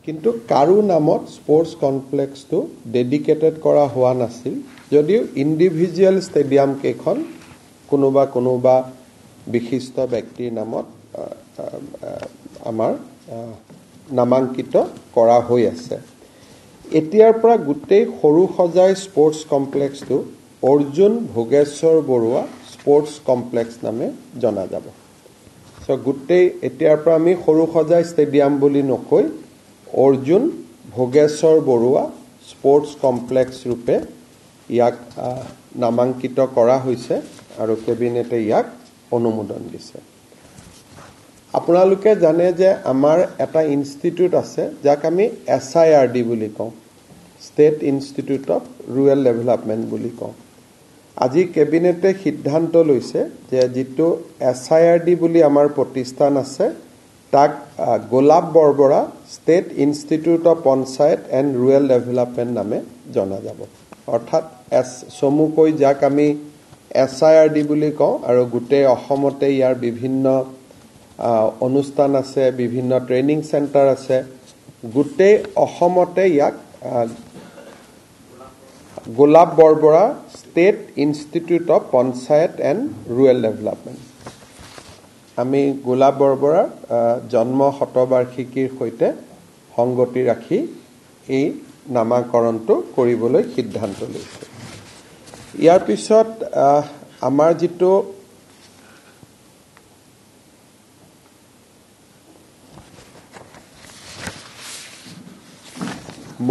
কিন্তু কাৰো নামত স্পোৰ্টস কমপ্লেক্সটো ডেডিকেটেড কৰা হোৱা নাছিল যদিও ইন্ডিভিজুয়াল স্টেডিয়াম কেখন কোনোবা বিশিষ্ট ব্যক্তিৰ নামত আমাৰ নামাঙ্কিত কৰা হৈ আছে এতিয়াৰ পৰা গোটেই সৰু সজাই স্পোৰ্টস কমপ্লেক্সটো অৰ্জুন ভোগেশ্বৰ বৰুৱা স্পোৰ্টস কমপ্লেক্স নামে জনা যাব সো গোটেই এতিয়াৰ পৰা আমি সৰু সজাই ষ্টেডিয়াম বুলি নকৈ অৰ্জুন ভোগেশ্বৰ বৰুৱা স্পোৰ্টস কমপ্লেক্স ৰূপে ইয়াক নামাঙ্কিত কৰা হৈছে আৰু কেবিনেটে ইয়াক অনুমোদন দিছে আপোনালোকে জানে যে আমাৰ এটা ইনষ্টিটিউট আছে যাক আমি SIRD বুলি কওঁ state institute of rural development বুলি কওঁ আজি কেবিনেটে সিদ্ধান্ত লৈছে যে যেটো SIRD বুলি আমাৰ প্ৰতিষ্ঠান আছে তাক Golap Borbora state institute of panchayat and rural development নামে জনা যাব অৰ্থাৎ চমুকৈ যাক আমি SIRD বুলি কওঁ আৰু গোটেই অসমতে ইয়াৰ বিভিন্ন অনুষ্ঠান আছে বিভিন্ন ট্ৰেইনিং সেন্টাৰ আছে গোটেই অসমতে ইয়াক Golap Borbora state institute of panchayat and rural development আমি গোলাপ বৰবৰাৰ জন্ম শতবাৰ্ষিকীৰ সৈতে সংগতি ৰাখি এই নামাকৰণটো কৰিবলৈ সিদ্ধান্ত লৈছে ইয়াৰ পিছত আমাৰ যেটো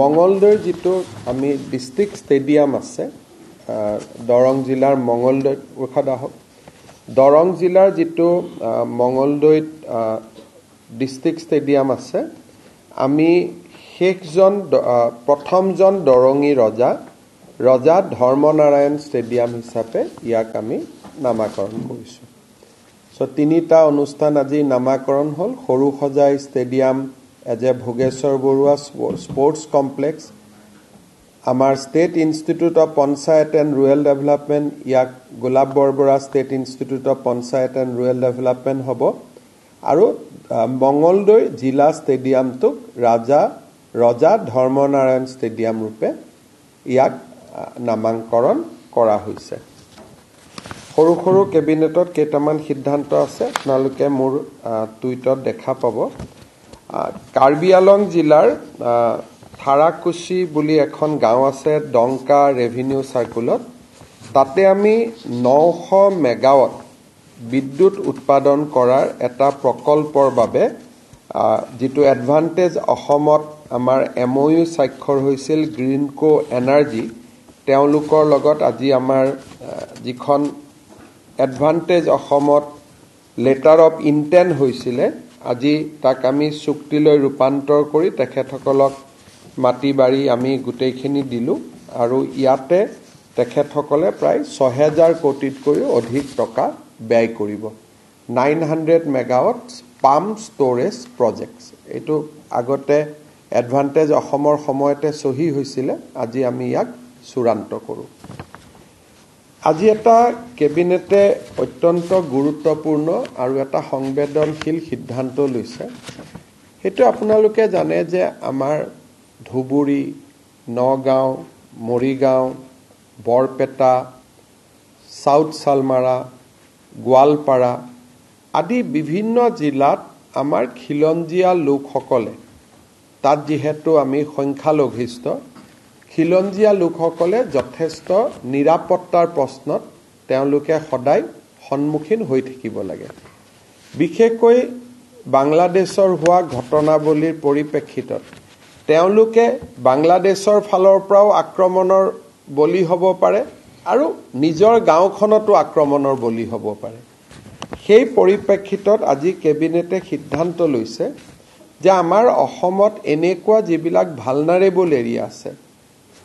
মঙ্গলদৈৰ যেটো আমি ডিস্ট্ৰিক্ট ষ্টেডিয়াম আছে দৰং জিলাৰ মঙ্গলদৈ দৰং জিলাৰ যেটো মঙ্গলদৈত ডিস্ট্ৰিক্ট ষ্টেডিয়াম আছে আমি প্ৰথমজন দৰঙী ৰজা ধৰ্মনাৰায়ণ ষ্টেডিয়াম হিচাপে ইয়াক আমি নামাকৰণ কৰিছো সো তিনিটা অনুষ্ঠান আজি নামাকৰণ হল সৰু সজাই ষ্টেডিয়াম এজে ভোগেশ্বৰ বৰুৱা স্পোৰ্টস কমপ্লেক্স আমাৰ state institute of panchayat and rural development ইয়াক Golap Borbora state institute of panchayat and rural development হ'ব আৰু মঙ্গলদৈ জিলা ষ্টেডিয়ামটোক ৰজা ধৰ্মনাৰায়ণ ষ্টেডিয়াম ৰূপে ইয়াক নামাকৰণ কৰা হৈছে সৰু সৰু কেবিনেটত কেইটামান সিদ্ধান্ত আছে আপোনালোকে মোৰ টুইটত দেখা পাব কাৰ্বি আলং জিলাৰ থাৰাকুছি বুলি এখন গাঁও আছে ডংকা ৰেভিনিউ সাৰ্কুলত তাতে আমি 900 মেগাৱাট বিদ্যুৎ উৎপাদন কৰাৰ এটা প্ৰকল্পৰ বাবে যেটো এডভান্টেজ অসমত আমাৰ MOU স্বাক্ষৰ হৈছিল গ্ৰীনকো এনাৰ্জি তেওঁলোকৰ লগত আজি আমাৰ যিখন এডভান্টেজ অসমত লেটাৰ অফ ইন্টেন্ট হৈছিল আজি তাক আমি চুক্তিলৈ ৰূপান্তৰ কৰি তেখেতসকলক মাটি বাৰী আমি গুটেইখিনি দিলু আৰু ইয়াতে তেখেতসকলে প্ৰায় 6000 কোটিতকৈ অধিক টকা ব্যয় কৰিব 900 মেগাৱাট পাম্প ষ্টোৰেজ প্ৰজেক্টছ এটো আগতে এডভান্টেজ অসমৰ সময়তে সহি হৈছিল আজি আমি ইয়াক চূড়ান্ত কৰো আজি এটা কেবিনেটে অত্যন্ত গুৰুত্বপূৰ্ণ আৰু এটা সংবেদনশীল সিদ্ধান্ত লৈছে হেতু আপোনালোকে জানে যে আমাৰ ধুবুৰী নগাঁও মৰিগাঁও বৰপেটা সাউথ সালমাৰা গোৱালপাৰা আদি বিভিন্ন জিলাত আমাৰ খিলঞ্জিয়া লোকসকলে তাত যেহেতু আমি সংখ্যালঘিষ্ঠ খিলঞ্জিয়া লোকসকলে যথেষ্ট নিৰাপত্তাৰ প্ৰশ্নত তেওঁলোকে সদায় সন্মুখীন হৈ থাকিব লাগে বিশেষকৈ বাংলাদেশৰ হোৱা ঘটনাৱলীৰ পৰিপ্ৰেক্ষিতত তেওঁলোকে বাংলাদেশৰ ফালৰ পৰাও আক্ৰমণৰ বলি হ'ব পাৰে আৰু নিজৰ গাঁওখনতো আক্ৰমণৰ বলি হ'ব পাৰে সেই পৰিপ্ৰেক্ষিতত আজি কেবিনেটে সিদ্ধান্ত লৈছে যে আমাৰ অসমত এনেকুৱা যিবিলাক ভালনাৰেবল এৰিয়া আছে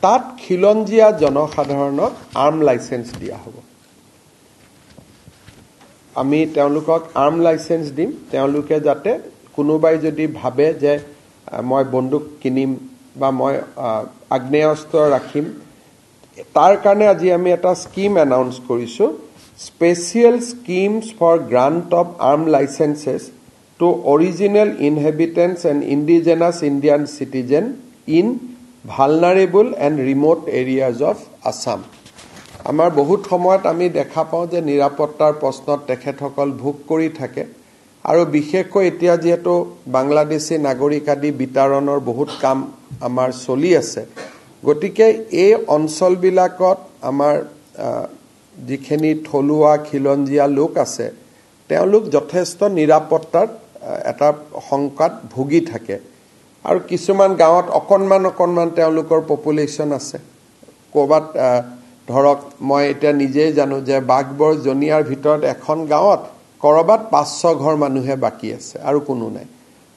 তাত খিলঞ্জিয়া জনসাধাৰণক আৰ্ম লাইসেন্স দিয়া হ'ব আমি তেওঁলোকক আৰ্ম লাইসেন্স দিম তেওঁলোকে যাতে কোনোবাই যদি ভাবে যে মই বন্দুক কিনিম বা মই আগ্নেয়াস্ত্ৰ ৰাখিম তাৰ কাৰণে আজি আমি এটা স্কিম এনাউন্স কৰিছো special schemes for grant of arm licenses to original inhabitants and indigenous Indian citizen in vulnerable and remote areas of Assam. আমাৰ বহুত সময়ত আমি দেখা পাওঁ যে নিৰাপত্তাৰ প্ৰশ্নত তেখেতসকল ভোগ কৰি থাকে আৰু বিশেষকৈ এতিয়া যেহেতু বাংলাদেশী নাগৰিক আদি বিতৰণৰ বহুত কাম আমাৰ চলি আছে গতিকে এই অঞ্চলবিলাকত আমাৰ যিখিনি থলুৱা খিলঞ্জীয়া লোক আছে তেওঁলোক যথেষ্ট নিৰাপত্তাৰ এটা সংকট ভুগি থাকে আৰু কিছুমান গাঁৱত অকণমান তেওঁলোকৰ পপুলেশ্যন আছে ক'বাত ধৰক মই এতিয়া নিজেই জানো যে বাগবৰ জনিয়াৰ ভিতৰত এখন গাঁৱত কৰবাত 500 ঘৰ মানুহে বাকি আছে আৰু কোনো নাই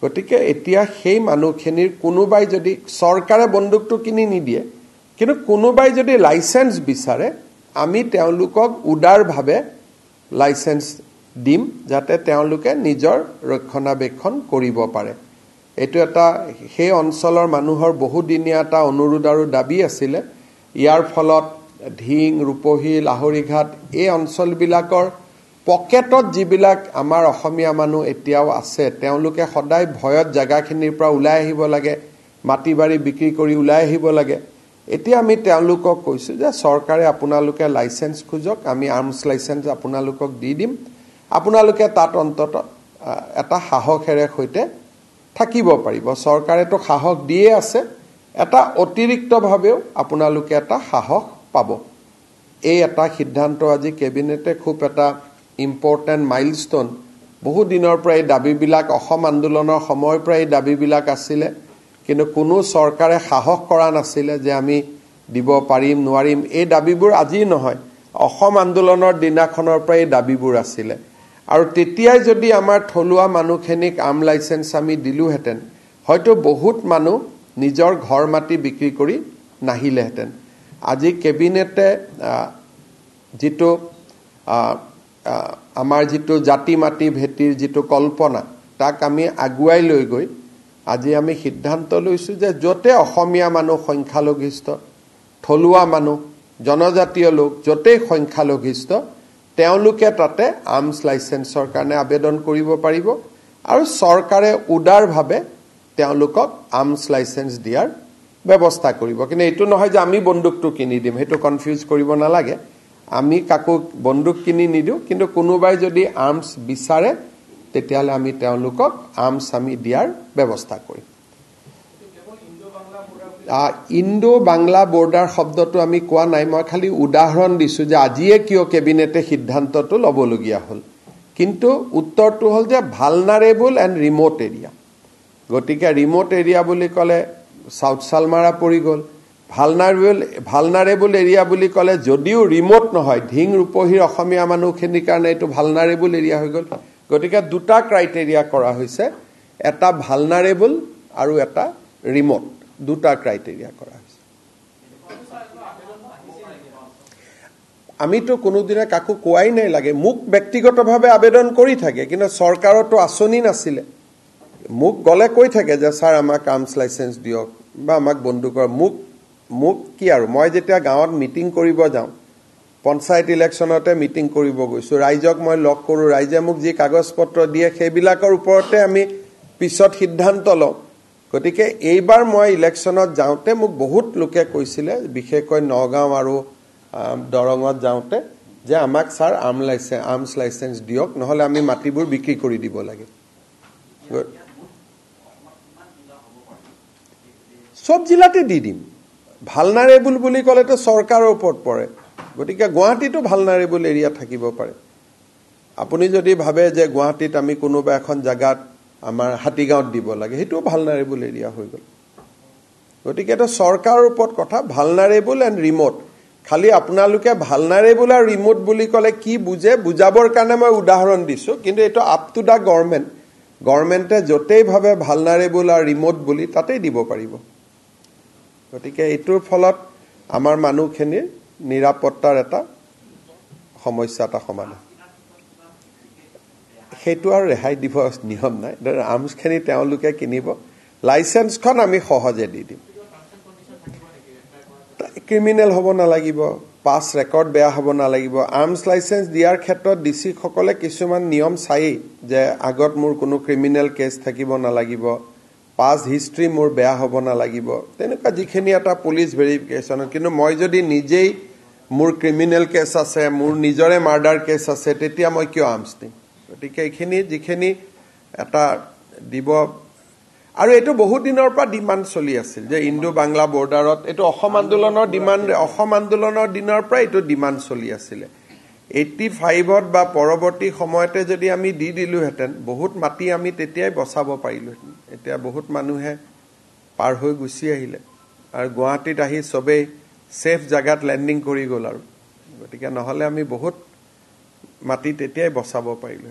গতিকে এতিয়া সেই মানুহখিনিৰ কোনোবাই যদি চৰকাৰে বন্দুকটো কিনি নিদিয়ে কিন্তু কোনোবাই যদি লাইসেন্স বিচাৰে আমি তেওঁলোকক উদাৰভাৱে লাইসেন্স দিম যাতে তেওঁলোকে নিজৰ ৰক্ষণাবেক্ষণ কৰিব পাৰে এটো এটা সেই অঞ্চলৰ মানুহৰ বহুদিনীয়া এটা অনুৰোধ আৰু দাবী আছিল ইয়াৰ ফলত ঢিং ৰূপহী লাহৰিঘাট এই অঞ্চলবিলাকৰ পকেটত যিবিলাক আমাৰ অসমীয়া মানুহ এতিয়াও আছে তেওঁলোকে সদায় ভয়ত জাগাখিনিৰ পৰা ওলাই আহিব লাগে মাটিবাৰী বিক্ৰী কৰি ওলাই আহিব লাগে এতিয়া আমি তেওঁলোকক কৈছো যে চৰকাৰে আপোনালোকে লাইসেন্স খুজক আমি আৰ্মছ লাইসেন্স আপোনালোকক দি দিম আপোনালোকে তাত অন্তত এটা সাহসেৰে হৈতে থাকিব পাৰিব চৰকাৰে তো সাহস দিয়ে আছে এটা অতিৰিক্তভাৱেও আপোনালোকে এটা সাহস পাব এই এটা সিদ্ধান্ত আজি কেবিনেটে খুব এটা ইম্পৰ্টেন্ট মাইলস্টোন বহু দিনৰ পৰা এই দাবীবিলাক অসম আন্দোলনৰ সময়ৰ পৰা এই দাবীবিলাক আছিল কিন্তু কোনো চৰকাৰে সাহস কৰা নাছিল যে আমি দিব পাৰিম নোৱাৰিম এই দাবীবোৰ আজি নহয় অসম আন্দোলনৰ দিনাখনৰ পৰা এই দাবীবোৰ আছিল আৰু তেতিয়াই যদি আমাৰ থলুৱা মানুহখিনিক আৰ্ম লাইসেন্স আমি দিলুহেতেন হয়তো বহুত মানুহ নিজৰ ঘৰ মাটি বিক্ৰী কৰি নাহিলেহেতেন আজি কেবিনেটে যেটো আমাৰ যেটো জাতি মাটি ভেটিৰ যেটো কল্পনা তাক আমি আগুৱাই লৈ গৈ আজি আমি সিদ্ধান্ত লৈছো যে যতে অসমীয়া মানুহ সংখ্যালঘিষ্ঠ থলুৱা মানুহ জনজাতীয় লোক যতে সংখ্যালঘিষ্ঠ তেওঁলোকে তাতে আৰ্মছ লাইসেন্সৰ কাৰণে আবেদন কৰিব পাৰিব আৰু চৰকাৰে উদাৰভাৱে তেওঁলোকক আৰ্মছ লাইসেন্স দিয়াৰ ব্যৱস্থা কৰিব কিন্তু এটো নহয় যে আমি বন্দুকটো কিনি দিম হেতু কনফিউজ কৰিব নালাগে আমি কাকো বন্দুক কিনি নিদিও কিন্তু কোনোবাই যদি আৰ্মছ বিচাৰে তেতিয়ালে আমি তেওঁলোকক আৰ্মছ আমি দিয়াৰ ব্যৱস্থা কৰিম ইণ্ডো বাংলা বৰ্ডাৰ শব্দটো আমি কোৱা নাই মই খালি উদাহৰণ দিছো যে আজিয়ে কিয় কেবিনেটে সিদ্ধান্তটো লবলগীয়া হল কিন্তু উত্তৰটো হল যে ভালনাৰেবল এণ্ড ৰিমোট এৰিয়া গতিকে ৰিমোট এৰিয়া বুলি কলে সাউথ সালমাৰা পৰি গল ভালনাৰেবল এৰিয়া বুলি কলে যদিও ৰিমোট নহয় ঢিং ৰূপহীৰ অসমীয়া মানুহখিনিৰ কাৰণে এটো ভালনাৰেবল এৰিয়া হৈ গল গতিকে দুটা ক্ৰাইটেৰিয়া কৰা হৈছে এটা ভালনাৰেবল আৰু এটা ৰিমোট দুটা ক্ৰাইটেৰিয়া কৰা হৈছে আমিতো কোনোদিনে কাকো কোৱাই নাই লাগে মোক ব্যক্তিগতভাৱে আবেদন কৰি থাকে কিন্তু চৰকাৰতো আছনি নাছিলে মোক গলে কৈ থাকে যে স্যাৰ আমাক আৰ্মছ লাইসেন্স দিয়ক বা আমাক বন্দুকৰ মোক কি আৰু মই যেতিয়া গাঁৱত মিটিং কৰিব যাওঁ পঞ্চায়ত ইলেকশনতে মিটিং কৰিব গৈছো ৰাইজক মই লগ কৰো ৰাইজে মোক যি কাগজ পত্ৰ দিয়ে সেইবিলাকৰ ওপৰতে আমি পিছত সিদ্ধান্ত লওঁ গতিকে এইবাৰ মই ইলেকশনত যাওঁতে মোক বহুত লোকে কৈছিল বিশেষকৈ নগাঁও আৰু দৰঙত যাওঁতে যে আমাক স্যাৰ আৰ্মছ লাইসেন্স দিয়ক নহলে আমি মাটিবোৰ বিক্ৰী কৰি দিব লাগে সব জিলাতে দি দিম ভালনাৰেবল বুলি কলেতো চৰকাৰৰ ওপৰত পৰে গতিকে গুৱাহাটীতো ভালনাৰেবল এৰিয়া থাকিব পাৰে আপুনি যদি ভাবে যে গুৱাহাটীত আমি কোনোবা এখন জাগাত আমাৰ হাতীগাঁৱত দিব লাগে হেতু ভালনাৰেবল এৰিয়া হৈ গল গতিকে এটা চৰকাৰৰ ওপৰত কথা ভালনাৰেবল এণ্ড ৰিমোট খালি আপোনালোকে ভালনাৰেবল আৰু ৰিমোট বুলি কলে কি বুজে বুজাবৰ কাৰণে মই উদাহৰণ দিছো কিন্তু এটো আপ টু দা গভৰ্নমেন্টে যতেই ভাবে ভালনাৰেবল আৰু ৰিমোট বুলি তাতেই দিব পাৰিব গতিকে এটোৰ ফলত আমাৰ মানুহখিনিৰ নিৰাপত্তাৰ এটা সমস্যা এটা সমাধান হেতু আৰু ৰেহাই দিব নিয়ম নাই আৰ্মছখিনি তেওঁলোকে কিনিব লাইসেন্সখন আমি সহজে দি দিম ক্ৰিমিনেল হ'ব নালাগিব পাস ৰেকৰ্ড বেয়া হ'ব নালাগিব আৰ্মছ লাইসেন্স দিয়াৰ ক্ষেত্ৰত ডিসি সকলে কিছুমান নিয়ম চাই যে আগত মোৰ কোনো ক্ৰিমিনেল কেছ থাকিব নালাগিব পাস হিষ্ট্ৰি মোৰ বেয়া হ'ব নালাগিব তেনেকুৱা যিখিনি এটা পুলিশ ভেৰিফিকেশন কিন্তু মই যদি নিজেই মোৰ ক্ৰিমিনেল কেছ আছে মোৰ নিজৰে মাৰ্ডাৰ কেছ আছে তেতিয়া মই কিয় আৰ্মছ দিম গতিকে এইখিনি যিখিনি এটা দিব আৰু এটো বহুত দিনৰ পৰা ডিমান্ড চলি আছিল যে ইন্দো বাংলা বৰ্ডাৰত এটো অসম আন্দোলনৰ দিনৰ পৰা এটো ডিমান্ড চলি আছিল 85ত বা পৰৱৰ্তী সময়তে যদি আমি দি দিলু হেতেন বহুত মাটি আমি তেতিয়াই বচাব পাৰিলু এতিয়া বহুত মানুহে পাৰ হৈ গুছি আহিলে আৰু গুৱাহাটীত আহি সবে সেফ জাগাত ল্যান্ডিং কৰি গল আৰু গতিকে নহলে আমি বহুত মাটি তেতিয়াই বচাব পাৰিলু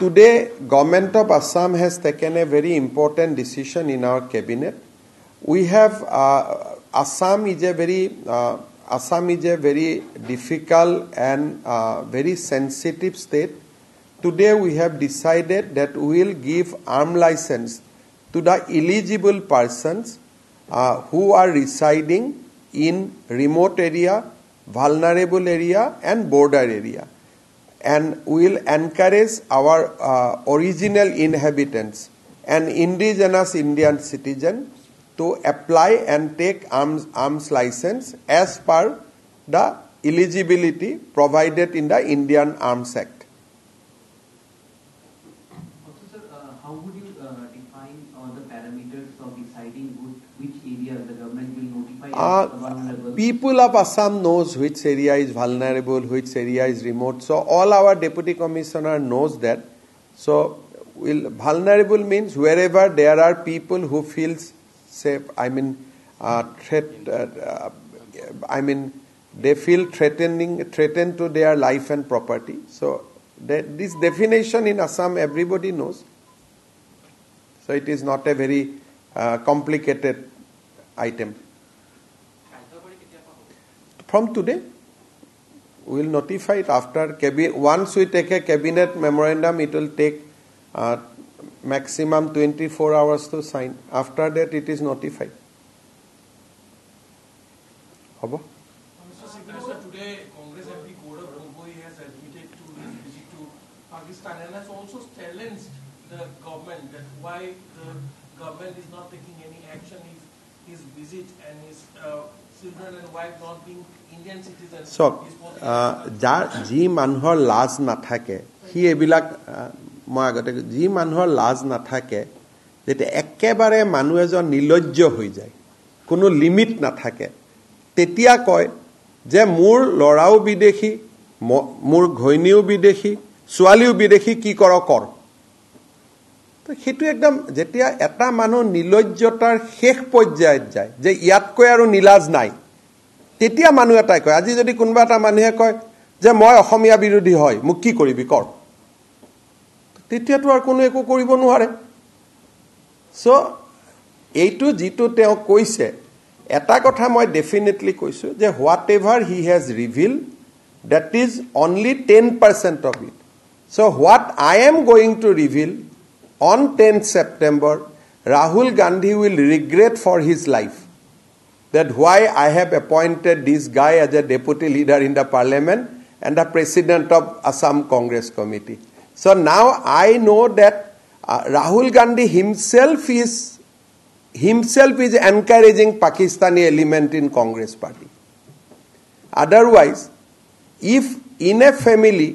Today, Government of Assam has taken a very important decision in our cabinet. We have Assam is a very difficult and very sensitive state. Today, we have decided that we will give arm license to the eligible persons who are residing in remote area, vulnerable area, and border area. And will encourage our original inhabitants and indigenous Indian citizens to apply and take arms license as per the eligibility provided in the Indian Arms Act. Also, sir, how would you define the parameters of deciding which area the government will notify as vulnerable? People of Assam knows which area is vulnerable, which area is remote. So all our deputy commissioner knows that. So vulnerable means wherever there are people who feels safe. They feel threatened to their life and property. So this definition in Assam everybody knows. So it is not a very complicated item. From today, we will notify it after once we take a cabinet memorandum, it will take maximum 24 hours to sign. After that, it is notified. Habo? Today, Congress MP Gaurav Gogoi has admitted to his visit to Pakistan and has also challenged the government that why the government is not taking any action if his visit and his children and wife not being Indian citizens. So, ji manhor laz nathake, hi ebilak মই আগতে G মানুহৰ লাজ নাথাকে যেতে একেবাৰে মানুহ এজন নিলজ্জ হৈ যায় কোনো লিমিট নাথাকে তেতিয়া কয় যে মোৰ লৰাও বিদেশী মোৰ ঘৈণীও বিদেশী ছোৱালীও বিদেশী কি কৰ তো সেইটো একদম যেতিয়া এটা মানুহ নিলজ্জতাৰ শেষ পৰ্যায়ত যায় যে ইয়াতকৈ আৰু নিলাজ নাই তেতিয়া মানুহ এটাই কয় আজি যদি কোনবা এটা মানুহে কয় যে মই অসমীয়া বিৰোধী হয় মোক কি কৰিবি কৰ তেতিয়াতো আৰু কোনো একো কৰিব নোৱাৰে সো এইটো জিটো তেওঁ কৈছে এটা কথা মই ডেফিনেটলি কৈছো যে what ever he has reveal that is only 10% of it so what I am going to reveal on 10th September Rahul Gandhi will regret for his life that why I have appointed this guy as a deputy leader in the parliament and the president of Assam Congress committee. So now I know that Rahul Gandhi himself is encouraging Pakistani element in Congress party. Otherwise, if in a family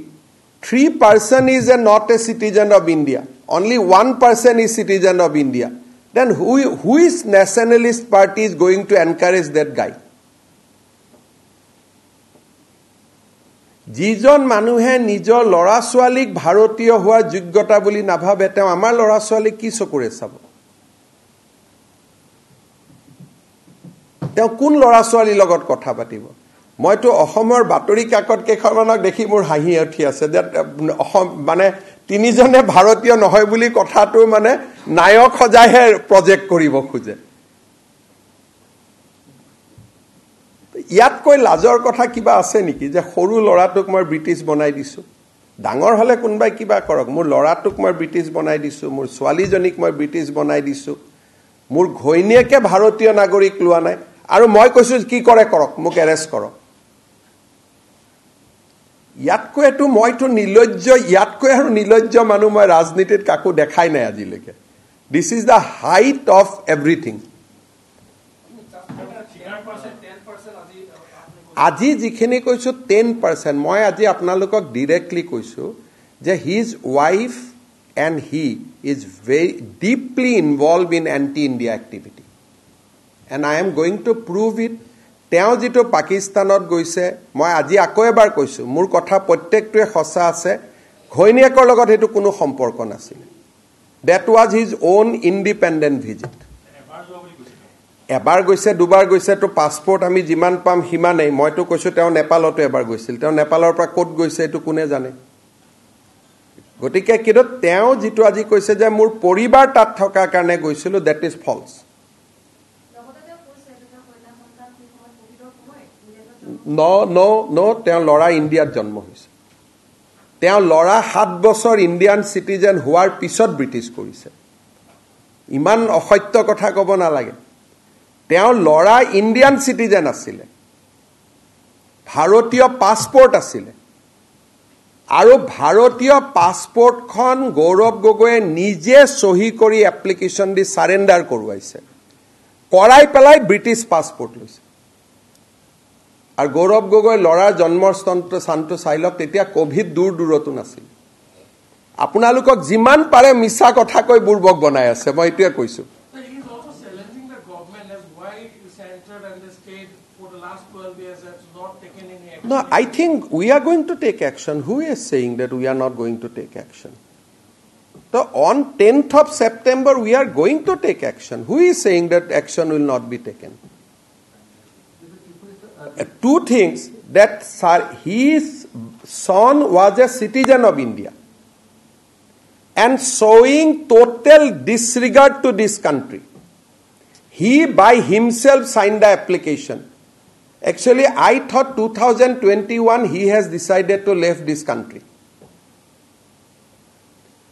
3 person is not a citizen of India, only 1 person is citizen of India, then who is nationalist party is going to encourage that guy? যিজন মানুহে নিজৰ লৰা ছোৱালীক ভাৰতীয় হোৱাৰ যোগ্যতা বুলি নাভাবে তেওঁ আমাৰ লৰা ছোৱালীক কি চকুৰে চাব তেওঁ কোন লৰা ছোৱালীৰ লগত কথা পাতিব মইতো অসমৰ বাতৰি কাকত কেইখনক দেখি মোৰ হাঁহি উঠি আছে যে অসম মানে তিনিজনে ভাৰতীয় নহয় বুলি কথাটো মানে নায়ক সজাইহে প্ৰজেক্ট কৰিব খুজে ইয়াতকৈ লাজৰ কথা কিবা আছে নেকি যে সৰু লৰাটোক মই ব্ৰিটিছ বনাই দিছো ডাঙৰ হলে কোনবাই কিবা কৰক মোৰ লৰাটোক মই ব্ৰিটিছ বনাই দিছো মোৰ ছোৱালীজনীক মই ব্ৰিটিছ বনাই দিছো মোৰ ঘৈণীয়েকে ভাৰতীয় নাগৰিক লোৱা নাই আৰু মই কৈছো কি কৰে কৰক মোক এৰেষ্ট কৰক ইয়াতকৈ এটো মইতো নিলজ্জ ইয়াতকৈ আৰু নিলজ্জ মানুহ মই ৰাজনীতিত কাকো দেখাই নাই আজিলৈকে this is the height of everything আজি যিখিনি কৈছো 10% মই আজি আপোনালোকক ডাইৰেক্টলি কৈছো যে his wife and he is very deeply involved in anti-India activity. And I am going to prove it. তেওঁ যেটো পাকিস্তানত গৈছে মই আজি আকৌ এবাৰ কৈছো মোৰ কথা প্ৰত্যেকটোৱে সঁচা আছে ঘৈণীয়েকৰ লগত হেতু কোনো সম্পৰ্ক নাছিল that was his own independent visit এবাৰ গৈছে দুবাৰ গৈছে তো পাসপোৰ্ট আমি যিমান পাম হিমা নাই মইতো কৈছো তেওঁ নেপালতো এবাৰ গৈছিল তেওঁ নেপালৰ পৰা ক'ত গৈছে এটো কোনে জানে গটিকে কিদত তেওঁ যেটো আজি কৈছে যে মোৰ পৰিবাৰ তাত থকা কাৰণে গৈছিল দ্যাট ইজ ফলস নো তেওঁ লৰা ইন্ডিয়াত জন্ম হৈছে তেওঁ লৰা 7 বছৰ ইন্ডিয়ান সিটিজেন হোৱাৰ পিছত ব্ৰিটিছ কৰিছে ইমান অসত্য কথা কব নালাগে তেওঁ লৰা ইন্ডিয়ান সিটিজেন আছিল ভাৰতীয় পাসপোৰ্ট আছিল আৰু ভাৰতীয় পাসপোৰ্টখন গৌৰৱ গগৈয়ে নিজে সহি কৰি এপ্লিকেশন দি সাৰেন্ডাৰ কৰোৱাইছে কৰাই পেলাই ব্ৰিটিছ পাসপোৰ্ট লৈছে আৰু গৌৰৱ গগৈ লৰাৰ জন্মস্থানটো শান্ত চাইলক তেতিয়া কোভিড দূৰ দূৰতো নাছিল আপোনালোকক যিমান পাৰে মিছা কথা কৈ বুৰবক বনাই আছে মই এতিয়া কৈছো No, I think we are going to take action. Who is saying that we are not going to take action? So on 10th of September, we are going to take action. Who is saying that action will not be taken? Two things, that his son was a citizen of India and showing total disregard to this country. He by himself signed the application. Actually, I thought 2021 he has decided to leave this country.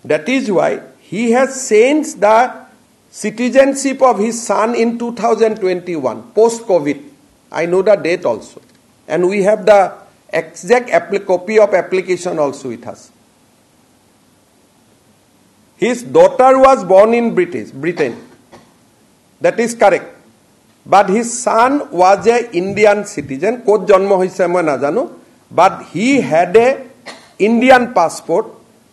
That is why he has changed the citizenship of his son in 2021, post-COVID. I know the date also. And we have the exact copy of application also with us. His daughter was born in Britain. That is correct. But his son was a Indian citizen. Kot janmo hoise moi najano. But he had a Indian passport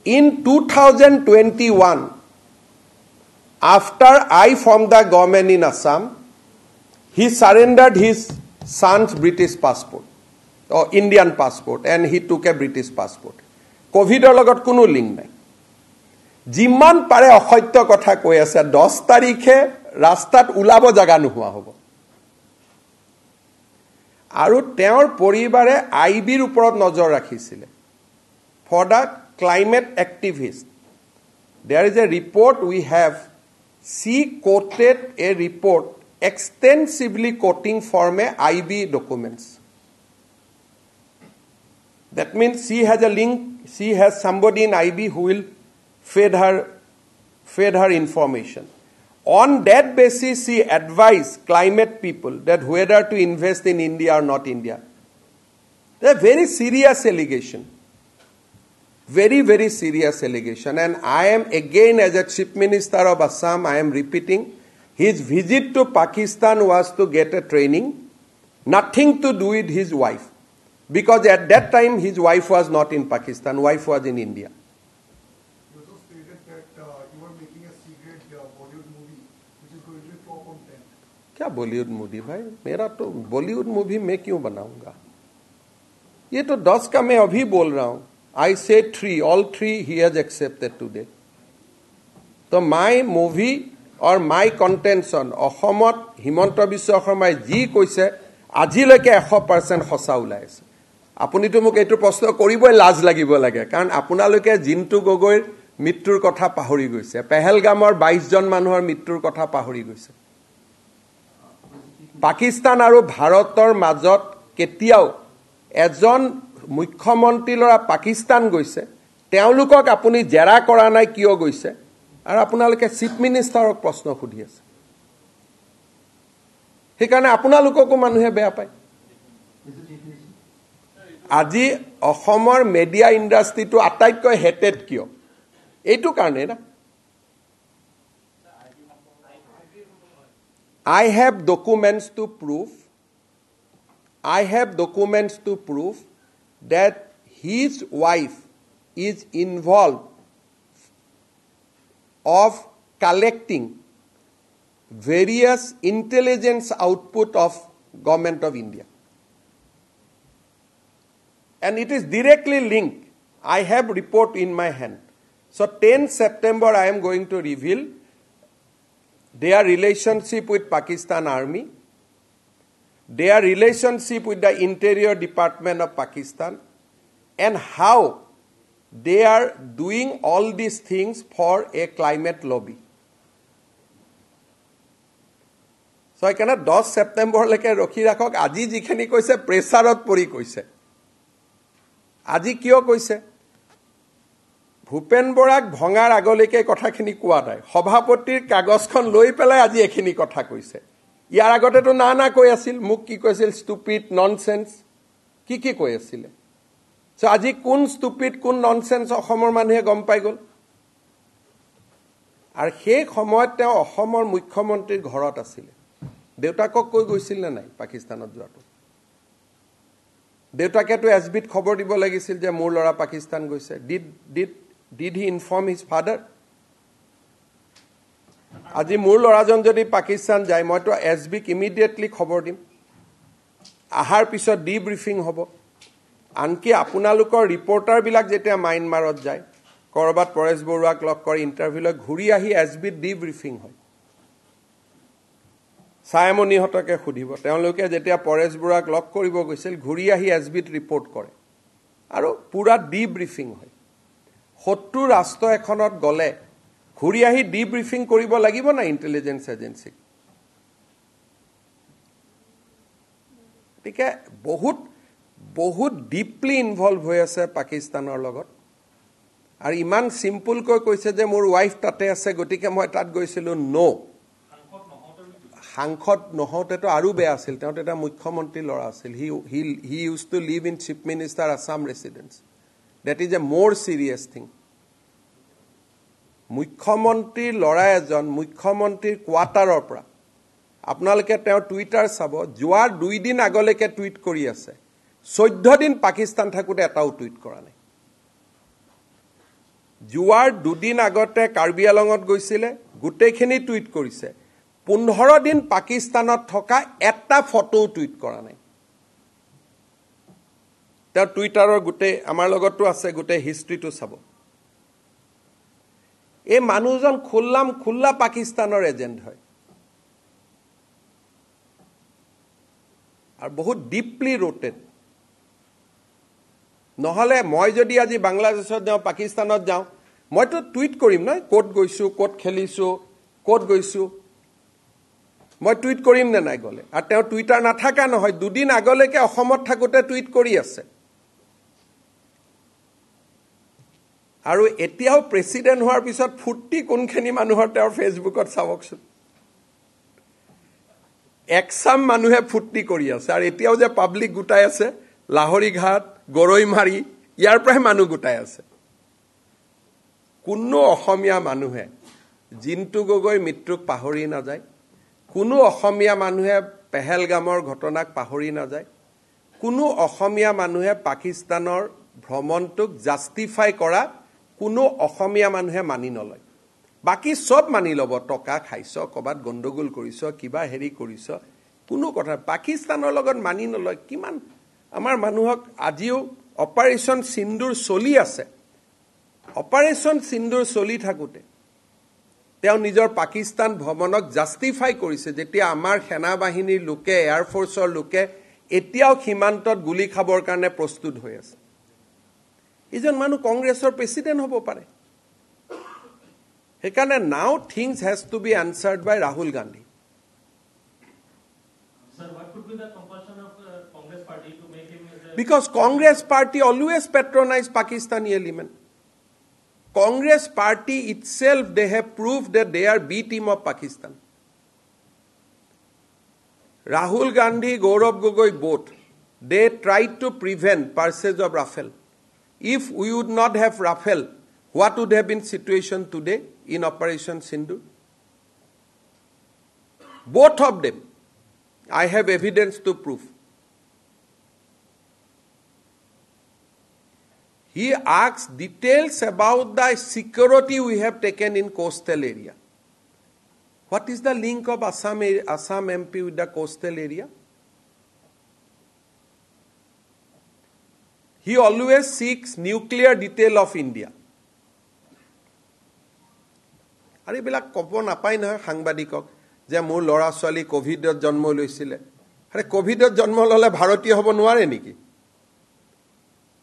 in 2021. After I formed the government in Assam, he surrendered his son's British passport or Indian passport, and he took a British passport. Covidor logot কোনো link নাই. যিমান পাৰে অসত্য কথা কৈ আছে 10 তাৰিখে ৰাস্তাত উলাব জাগা নোহোৱা হ'ব আৰু তেওঁৰ পৰিবাৰে আইবিৰ ওপৰত নজৰ ৰাখিছিল for the climate activist. There is a report we have. She quoted a report extensively quoting from a IB documents. That means she has a link. She has somebody in IB who will fed her information. On that basis, she advised climate people that whether to invest in India or not India. That's a very serious allegation. Very, very serious allegation. And I am again, as a Chief Minister of Assam, I am repeating, his visit to Pakistan was to get a training, nothing to do with his wife. Because at that time, his wife was not in Pakistan, wife was in India. You also stated that you were making a secret Bollywood movie, which is going to be flop on 10. क्या Bollywood movie भाई मेरा तो Bollywood movie मैं क्यों बनाऊंगा ये तो 10 का मैं अभी बोल रहा हूं I said 3 all 3 he has accepted today तो my movie or my contention অসমত হিমন্ত বিশ্ব শৰ্মাই যি কৈছে আজিলৈকে 100% সঁচা ওলাই আছে আপুনি তো মোক এইটো প্ৰশ্ন কৰিবই লাজ লাগিব লাগে কাৰণ আপোনালোকে জিন্তু গগৈৰ মৃত্যুৰ কথা পাহৰি গৈছে পেহেলগামৰ 22 জন মানুহৰ মৃত্যুৰ কথা পাহৰি গৈছে পাকিস্তান আৰু ভাৰতৰ মাজত কেতিয়াও এজন মুখ্যমন্ত্ৰী লৰা পাকিস্তান গৈছে তেওঁলোকক আপুনি জেৰা কৰা নাই কিয় গৈছে আৰু আপোনালোকে চিফ মিনিষ্টাৰক প্ৰশ্ন সুধি আছে সেইকাৰণে আপোনালোককো মানুহে বেয়া পায় আজি অসমৰ মিডিয়া ইণ্ডাষ্ট্ৰিটো আটাইতকৈ হেটেড কিয় এইটো কাৰণে না I have documents to prove that his wife is involved of collecting various intelligence output of government of India. And it is directly linked. I have report in my hand. So 10 September I am going to reveal their relationship with Pakistan Army, their relationship with the Interior Department of Pakistan, and how they are doing all these things for a climate lobby. So I cannot 10 September leke rokhi rakhok aji jikhini koise pressurot pori koise aji kiyo koise Bhupen বৰাক ভঙাৰ আগলৈকে কথাখিনি কোৱা নাই সভাপতিৰ কাগজখন লৈ পেলাই আজি এখিনি কথা কৈছে ইয়াৰ আগতেতো না কৈ আছিল মোক কি কৈছিল ষ্টুপিড ননসেন্স কি কৈ আছিল সো আজি কোন ষ্টুপিড কোন ননসেন্স অসমৰ মানুহে গম পাই গল আৰু সেই সময়ত তেওঁ অসমৰ মুখ্যমন্ত্ৰীৰ ঘৰত আছিল দেউতাকক কৈ গৈছিল না নাই পাকিস্তানত যোৱাটো দেউতাকেতো এছবিত খবৰ দিব লাগিছিল যে মোৰ লৰা পাকিস্তান গৈছে Did he inform his father? আজি মোৰ লৰাজন যদি পাকিস্তান যায় মইতো এছবিক ইমিডিয়েটলি খবৰ দিম আহাৰ পিছত ডিব্ৰিফিং হ'ব আনকি আপোনালোকৰ ৰিপৰ্টাৰ বিলাক যেতিয়া মাইনমাৰত যায় কৰবাত পৰেশ বৰুৱাক লগ কৰি ইন্টাৰভিউ লৈ ঘূৰি আহি এছবিত ডিব্ৰিফিং হয় সায়মনি হতকে খুদিব তেওঁলোকে যেতিয়া পৰেশ বৰুৱাক লগ কৰিব গৈছিল ঘূৰি আহি এছবিত ৰিপৰ্ট কৰে আৰু পুৰা ডিব্ৰিফিং হয় 70 ৰাষ্ট্ৰ এখনত গলে ঘূৰি আহি ডিব্ৰিফিং কৰিব লাগিব না ইন্টেলিজেন্স এজেন্সি ঠিক বহুত ডিপলি ইনভলভ হৈ আছে পাকিস্তানৰ লগত আৰু ইমান সিম্পল কৈ কৈছে যে মোৰ ওয়াইফ তাতে আছে গটিকে মই তাত গৈছিলো নো সাংসদ নহওঁতেতো আৰু বেয়া আছিল তেওঁ এটা মুখ্যমন্ত্ৰী লৰা আছিল he use to live in chief minister Assam residence That is a more serious thing. মুখ্যমন্ত্ৰীৰ লৰা এজন মুখ্যমন্ত্ৰীৰ কোৱাৰ্টাৰৰ পৰা আপোনালোকে তেওঁ টুইটাৰ চাব যোৱাৰ 2 দিন আগলৈকে টুইট কৰি আছে 14 দিন পাকিস্তান থাকুতে এটাও টুইট কৰা নাই যোৱাৰ 2 দিন আগতে কাৰ্বি আলঙত গৈছিলে গুটেখিনি টুইট কৰিছে 15 দিন পাকিস্তানত থকা এটা ফটো টুইট কৰা নাই তাৰ টুইটাৰৰ গুটে আমাৰ লগতো আছে গুটে হিষ্ট্ৰীটো চাব এই মানুহজন খুল্লা পাকিস্তানৰ এজেন্ট হয় আৰু বহুত ডিপলি ৰোটেড নহলে মই যদি আজি বাংলাদেশত যাওঁ পাকিস্তানত যাওঁ মইতো টুইট কৰিম না কোট গৈছো কোট খেলিছো কোট গৈছো মই টুইট কৰিম না নাই গলে আৰু তেওঁ টুইটাৰ নাথাকা নহয় 2 দিন আগলৈকে অসমত থাকুতে টুইট কৰি আছে আৰু এতিয়াও প্ৰেসিডেন্ট হোৱাৰ পিছত ফুটি কোনখিনি মানুহৰ তেওঁৰ ফেসবুকত চাবকছুন একসাম মানুহে ফুটি কৰি আছে আৰু এতিয়াও যে পাব্লিক গুটাই আছে লাহৰি ঘাট গৰৈমাৰী ইয়াৰ প্ৰায় মানুহ গুটাই আছে কোনো অসমীয়া মানুহে জিন্তু গগৈ মৃত্যুক পাহৰি না যায় কোনো অসমীয়া মানুহে পেহেলগামৰ ঘটনাক পাহৰি না যায় কোনো অসমীয়া মানুহে পাকিস্তানৰ ভ্ৰমণটোক জাস্টিফাই কৰা কোনো অসমীয়া মানুহে মানি নলয় বাকি সব মানি লব টকা খাইছ কবাত গণ্ডগোল কৰিছ কিবা হেৰি কৰিছ কোনো কথা পাকিস্তানৰ লগত মানি নলয় কিমান আমাৰ মানুহক আজিও অপাৰেশন সিন্দুৰ চলি আছে অপাৰেশন সিন্দুৰ চলি থাকুতে তেওঁ নিজৰ পাকিস্তান ভ্ৰমণক জাস্টিফাই কৰিছে যেতিয়া আমাৰ সেনা বাহিনীৰ লোকে এয়াৰ ফোৰ্সৰ লোকে এতিয়াও সীমান্তত গুলি খাবৰ কাৰণে প্ৰস্তুত হৈ আছে ইজন মানুহ কংগ্ৰেছৰ প্ৰেসিডেন্ট হ'ব পাৰে সেইকাৰণে now things has to be answered by Rahul Gandhi Sir, what could be the compulsion of Congress party to make him as a... Because Congress party always patronize Pakistani element. Congress party itself, they have proved that they are B team of Pakistan. Rahul Gandhi, Gaurav Gogoi both, they tried to prevent purchase of Rafale. If we would not have Rafale, what would have been situation today in Operation Sindoor? Both of them. I have evidence to prove. He asks details about the security we have taken in coastal area. What is the link of Assam MP with the coastal area? He always seeks nuclear detail of India. আৰু এইবিলাক ক'ব নাপায় নহয় সাংবাদিকক যে মোৰ ল'ৰা ছোৱালী কোভিডত জন্ম লৈছিলে আৰে কোভিডত জন্ম ল'লে ভাৰতীয় হ'ব নোৱাৰে নেকি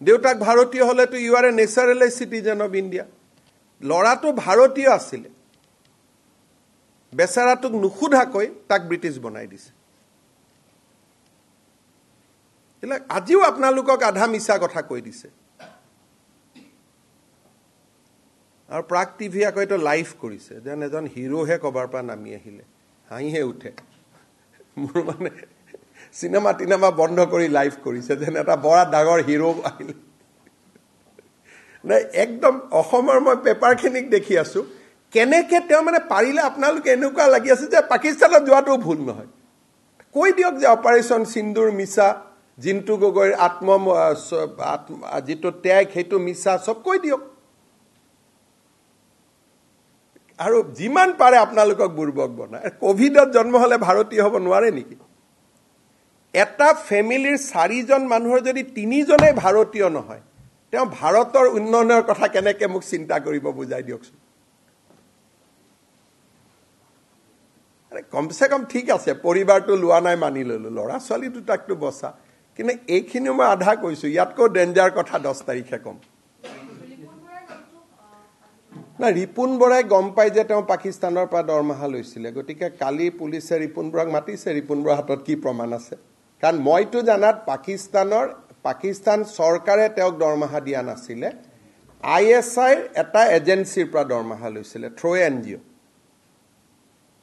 দেউতাক ভাৰতীয় হ'লেতো you are a naturally citizen of India ল'ৰাটো ভাৰতীয় আছিলে বেচাৰাটোক নুখুধাকৈ তাক ব্ৰিটিছ বনাই দিছে এইবিলাক আজিও আপোনালোকক আধা মিছা কথা কৈ দিছে আৰু প্ৰাক টিভি আকৌ এটা লাইভ কৰিছে যেন এজন হিৰোহে কবাৰ পৰা নামি আহিলে হাঁহিহে উঠে মোৰ মানে সিনেমা টিনেমা বন্ধ কৰি লাইভ কৰিছে যেন এটা বড়া ডাঙৰ হিৰো আহিলে নাই একদম অসমৰ মই পেপাৰখিনিক দেখি আছো কেনেকে তেওঁ মানে পাৰিলে আপোনালোকে এনেকুৱা লাগি আছে যে পাকিস্তানত যোৱাটো ভুল নহয় কৈ দিয়ক যে অপাৰেশ্যন সিন্দুৰ মিছা জিন্তু গগৈৰ যিটো ত্যাগ সেইটো মিছা সব কৈ দিয়ক আৰু যিমান পাৰে আপোনালোকক বুৰ্বক বনায় কোভিডত জন্ম হলে ভাৰতীয় হ'ব নোৱাৰে নেকি এটা ফ্যামিলিৰ 4 জন মানুহৰ যদি 3 জনে ভাৰতীয় নহয় তেওঁ ভাৰতৰ উন্নয়নৰ কথা কেনেকে মোক চিন্তা কৰিব বুজাই দিয়কচোন আৰে কমসে কম ঠিক আছে পৰিবাৰটো লোৱা নাই মানি ললো লৰা ছোৱালী দুটাকটো বসা কিন্তু এইখিনি মই আধা কৈছো ইয়াতকৈ ডেঞ্জাৰ কথা 10 তাৰিখে কম না ৰিপুন বৰাই গম পাই যে তেওঁ পাকিস্তানৰ পৰা দৰমহা লৈছিলে গতিকে কালি পুলিচে ৰিপুন বৰাক মাতিছে ৰিপুন বৰাৰ হাতত কি প্ৰমাণ আছে কাৰণ মইতো জানাত পাকিস্তান চৰকাৰে তেওঁক দৰমহা দিয়া নাছিলে আইএসআই এটা এজেন্সিৰ পৰা দৰমহা লৈছিলে থ্ৰু এনজিও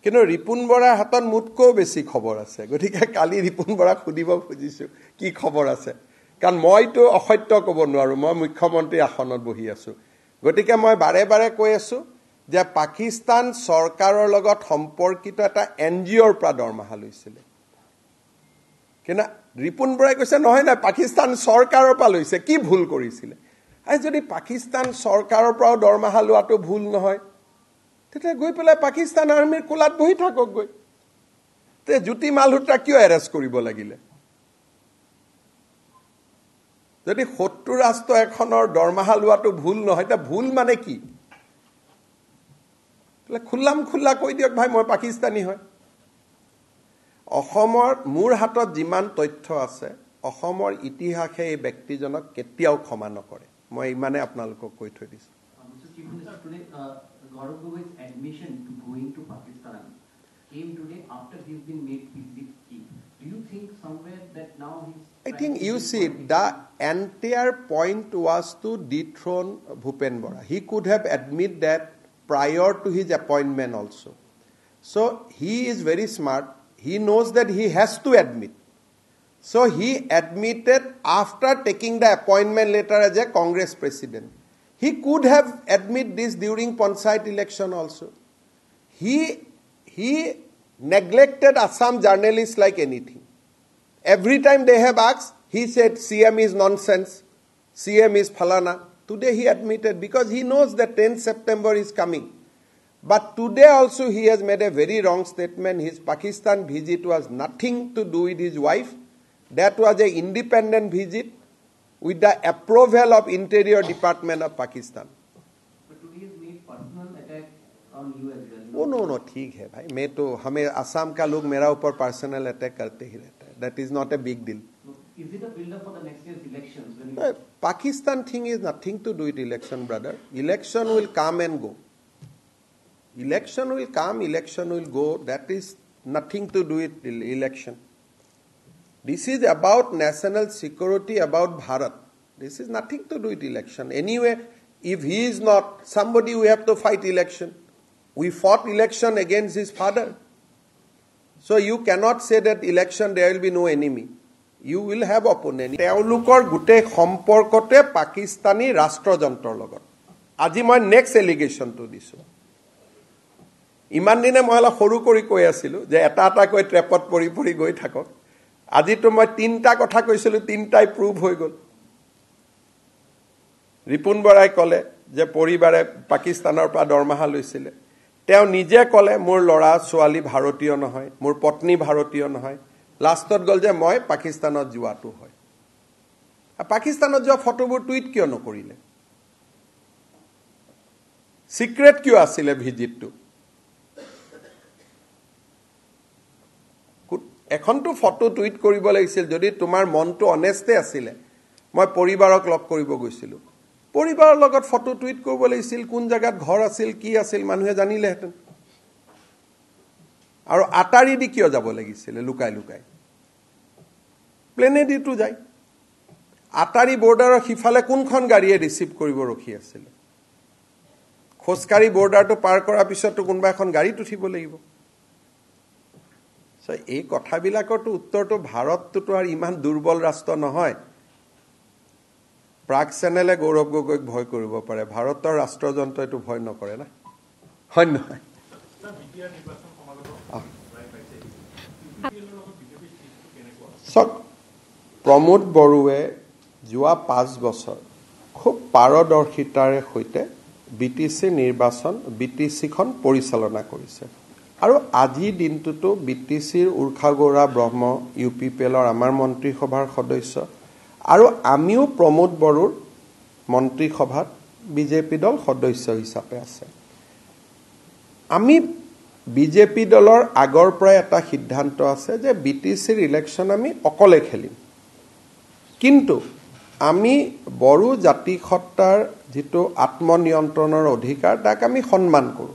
কিন্তু ৰিপুন বৰাৰ হাতত মুতকো বেছি খবৰ আছে গতিকে কালি ৰিপুন বৰাক খুদিব খুজিছো কি খবৰ আছে কাৰণ মইতো অসত্য ক'ব নোৱাৰো মই মুখ্যমন্ত্ৰী আসনত বহি আছো গতিকে মই বাৰে বাৰে কৈ আছো যে পাকিস্তান চৰকাৰৰ লগত সম্পৰ্কিত এটা এনজিওৰ পৰা দৰমহা লৈছিলে কিনা ৰিপুন বৰাই কৈছে নহয় না পাকিস্তান চৰকাৰৰ পৰা লৈছে কি ভুল কৰিছিলে আই যদি পাকিস্তান চৰকাৰৰ পৰা দৰমহা লোৱাটো ভুল নহয় তেতে গৈ পেলাই পাকিস্তান আৰ্মিৰ কোলাত বহি থাকক গৈ তে জ্যোতি মালহোত্ৰা কিয় এৰেষ্ট কৰিব লাগিলে যদি 70 ৰাষ্ট্ৰ এখনৰ দৰমহা লোৱাটো ভুল নহয় তা ভুল মানে কি খুল্লা কৈ দিয়ক ভাই মই পাকিস্তানী হয় অসমৰ মোৰ হাতত যিমান তথ্য আছে অসমৰ ইতিহাসে এই ব্যক্তিজনক কেতিয়াও ক্ষমা নকৰে মই ইমানে আপোনালোকক কৈ থৈ দিছো Gaurav Gogoi's admission to going to Pakistan came today after he's been made PCC chief. Do you think somewhere that now he's... I think you see, the entire point was to dethrone Bhupen Bora. He could have admitted that prior to his appointment also. So he is very smart. He knows that he has to admit. So he admitted after taking the appointment letter as a Congress president. He could have admitted this during Panchayat election also. He neglected Assam journalists like anything. Every time they have asked, he said CM is nonsense, CM is falana. Today he admitted because he knows that 10th September is coming. But today also he has made a very wrong statement. His Pakistan visit was nothing to do with his wife. That was an independent visit with the approval of Interior Department of Pakistan. But today he has made personal attack on you as well. Oh no, ठीक है भाई मैं तो हमें असम का लोग मेरा ऊपर पर्सनल अटैक करते ही रहता है that is not a big deal. Is it a build up for the next year's elections? Pakistan thing is nothing to do with election, brother. Election will come and go. Election will come, election will go. That is nothing to do with election. This is about national security, about Bharat. This is nothing to do with election. Anyway, if he is not somebody, we have to fight election. We fought election against his father. So you cannot say that election there will be no enemy. You will have opponent. তেওঁলোকৰ গোটেই সম্পৰ্কতে পাকিস্তানী ৰাষ্ট্ৰযন্ত্ৰৰ লগত আজি মই next এলিগেশ্যনটো দিছো ইমান দিনে মই অলপ সৰু কৰি কৈ আছিলো যে এটা এটা কৈ ট্ৰেপত পৰি পৰি গৈ থাকক আজি তো মই তিনটা কথা কৈছিলো তিনটাই প্ৰুভ হৈ গল ৰিপুন বৰাই কলে যে পৰিবাৰে পাকিস্তানৰ পৰা দৰমহা লৈছিল তেওঁ নিজে কলে মোৰ লৰা ছোৱালী ভাৰতীয় নহয় মোৰ পত্নী ভাৰতীয় নহয় লাষ্টত গল যে মই পাকিস্তানত যোৱাটো হয় পাকিস্তানত যোৱা ফটোবোৰ টুইট কিয় নকৰিলে সিক্ৰেট কিয় আছিল ভিজিটটো এখনটো ফটো টুইট কৰিব লাগিছিল যদি তোমাৰ মনটো অনেষ্টে আছিল মই পৰিবাৰক লগ কৰিব গৈছিলো পৰিবাৰৰ লগত ফটো টুইট কৰিব লাগিছিল কোন জায়গাত ঘৰ আছিল কি আছিল মানুহে জানিলেহেঁতেন আৰু আটাৰি দি কিয় যাব লাগিছিল লুকাই লুকাই প্লেনে দিটো যায় আটাৰি বৰ্ডাৰৰ সিফালে কোনখন গাড়ীয়ে ৰিসিভ কৰিব ৰখি আছিল খোজকাৰী বৰ্ডাৰটো পাৰ কৰাৰ পিছতো কোনবা এখন গাড়ীত উঠিব লাগিব সো এই কথাবিলাকৰটো উত্তৰটো ভাৰতটো আৰু ইমান দুৰ্বল ৰাষ্ট্ৰ নহয় প্ৰাক চেনেলে গৌৰৱ গগৈক ভয় কৰিব পাৰে ভাৰতৰ ৰাষ্ট্ৰযন্ত্ৰটো ভয় নকৰে না হয় নহয় প্ৰমোদ বড়ুৱে যোৱা 5 বছৰ খুব পাৰদৰ্শিতাৰে সৈতে বিটিসি নিৰ্বাচন বিটিসিখন পৰিচালনা কৰিছে আৰু আজি দিনটোতো বিটিসিৰ উৰ্খাগৌৰা ব্ৰহ্ম ইউপিপিএলৰ আমাৰ মন্ত্ৰীসভাৰ সদস্য আৰু আমিও প্ৰমোদ বড়ুৰ মন্ত্ৰীসভাত বিজেপি দল সদস্য হিচাপে আছে আমি বিজেপি দলৰ আগৰ পৰা এটা সিদ্ধান্ত আছে যে বিটিসিৰ ইলেকশন আমি অকলে খেলিম কিন্তু আমি বড়ো জাতিসত্তাৰ যেটো আত্মনিয়ন্ত্ৰণৰ অধিকাৰ তাক আমি সন্মান কৰো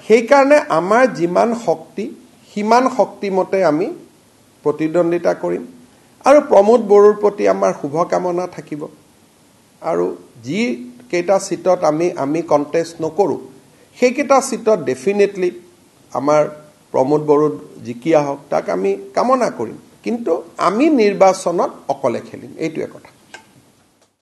সেই কাৰণে আমাৰ যিমান শক্তি হিমান শক্তিমতে আমি প্ৰতিদ্বন্দিতা কৰিম আৰু প্ৰমোদ বড়োৰ প্ৰতি আমাৰ শুভকামনা থাকিব আৰু যি কেইটা সিটত আমি কন্টেস্ট নকৰো সেই কেইটা সিটত ডেফিনেটলি আমাৰ প্ৰমোদ বড়ো জিকিয়া হওক তাক আমি কামনা কৰিম কিন্তু আমি নিৰ্বাচনত অকলে খেলিম এইটোৱে কথা